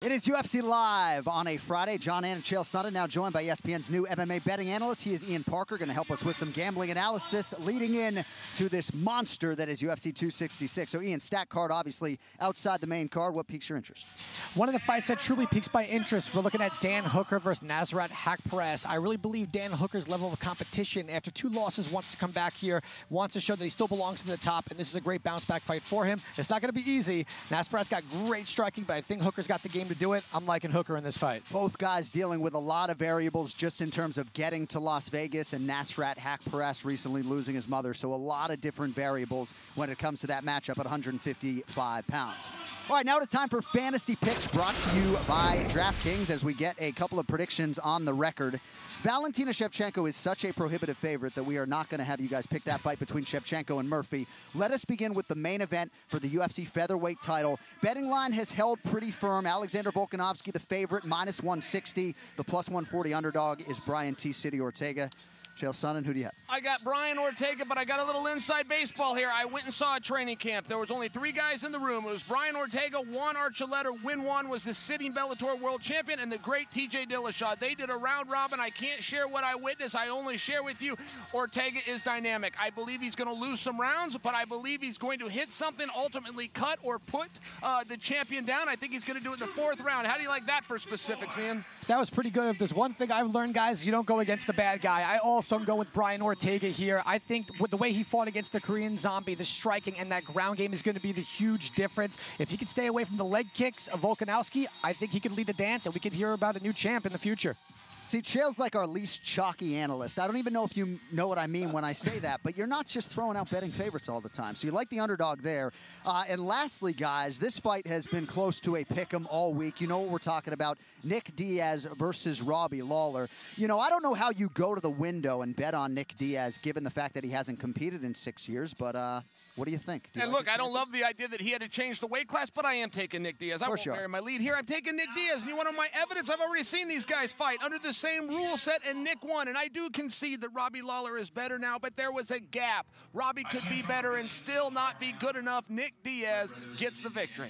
It is UFC Live on a Friday. Jon Anik and Chael Sonnen now joined by ESPN's new MMA betting analyst. He is Ian Parker, going to help us with some gambling analysis leading in to this monster that is UFC 266. So Ian, stat card obviously outside the main card. What piques your interest? One of the fights that truly piques my interest, we're looking at Dan Hooker versus Nasrat Haqparast. I really believe Dan Hooker's level of competition after 2 losses wants to come back here, wants to show that he still belongs to the top, and this is a great bounce-back fight for him. It's not going to be easy. Nasrat's got great striking, but I think Hooker's got the game to do it. I'm liking Hooker in this fight. Both guys dealing with a lot of variables just in terms of getting to Las Vegas, and Nasrat Haqparast recently losing his mother, so a lot of different variables when it comes to that matchup at 155 pounds. All right, now it's time for Fantasy Picks, brought to you by DraftKings, as we get a couple of predictions on the record. Valentina Shevchenko is such a prohibitive favorite that we are not going to have you guys pick that fight between Shevchenko and Murphy. Let us begin with the main event for the UFC featherweight title. Betting line has held pretty firm. Alexander Volkanovski, the favorite, minus 160. The plus 140 underdog is Brian T. City Ortega. Chael Sonnen, who do you have? I got Brian Ortega, but I got a little inside baseball here. I went and saw a training camp. There was only 3 guys in the room. It was Brian Ortega, Juan Archuleta. Win Juan was the sitting Bellator world champion, and the great TJ Dillashaw. They did a round robin. I can't share what I witnessed. I only share with you. Ortega is dynamic. I believe he's going to lose some rounds, but I believe he's going to hit something, ultimately cut or put the champion down. I think he's going to do it in the 4th round. How do you like that for specifics, Ian? That was pretty good. If there's one thing I've learned, guys, you don't go against the bad guy. I also go with Brian Ortega here. I think with the way he fought against the Korean Zombie, the striking and that ground game is going to be the huge difference. If he can stay away from the leg kicks of Volkanovski, I think he can lead the dance, and we could hear about a new champ in the future. See, Chael's like our least chalky analyst. I don't even know if you know what I mean when I say that, but you're not just throwing out betting favorites all the time. So you like the underdog there. And lastly, guys, this fight has been close to a pick'em all week. You know what we're talking about. Nick Diaz versus Robbie Lawler. You know, I don't know how you go to the window and bet on Nick Diaz, given the fact that he hasn't competed in 6 years, but what do you think? And look, I don't love the idea that he had to change the weight class, but I am taking Nick Diaz. I won't bury my lead here. I'm taking Nick Diaz. And you want my evidence? I've already seen these guys fight under the same rule set, and Nick won. And I do concede that Robbie Lawler is better now, but there was a gap. Robbie could be better and still not be good enough. Nick Diaz gets the victory.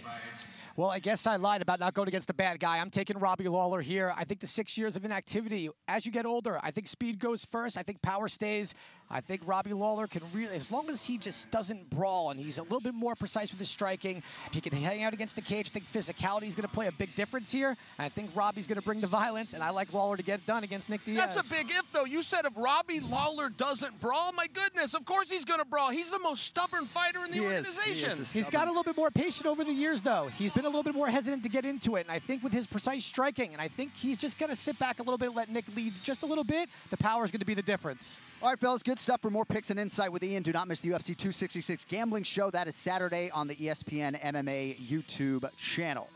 Well, I guess I lied about not going against the bad guy. I'm taking Robbie Lawler here. I think the 6 years of inactivity, as you get older, I think speed goes first. I think power stays. I think Robbie Lawler can really, as long as he just doesn't brawl and he's a little bit more precise with his striking, he can hang out against the cage. I think physicality is going to play a big difference here. I think Robbie's going to bring the violence, and I like Lawler to get it done against Nick Diaz. That's a big if, though. You said if Robbie Lawler doesn't brawl, my goodness, of course he's going to brawl. He's the most stubborn fighter in the organization. He's got a little bit more patience over the years, though. He's been a little bit more hesitant to get into it, and I think with his precise striking, and I think he's just going to sit back a little bit, let Nick lead just a little bit. The power is going to be the difference. All right, fellas, good stuff. For more picks and insight with Ian, do not miss the UFC 266 gambling show. That is Saturday on the ESPN MMA YouTube channel.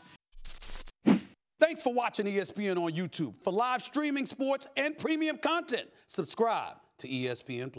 Thanks for watching ESPN on YouTube. For live streaming, sports, and premium content, subscribe to ESPN+.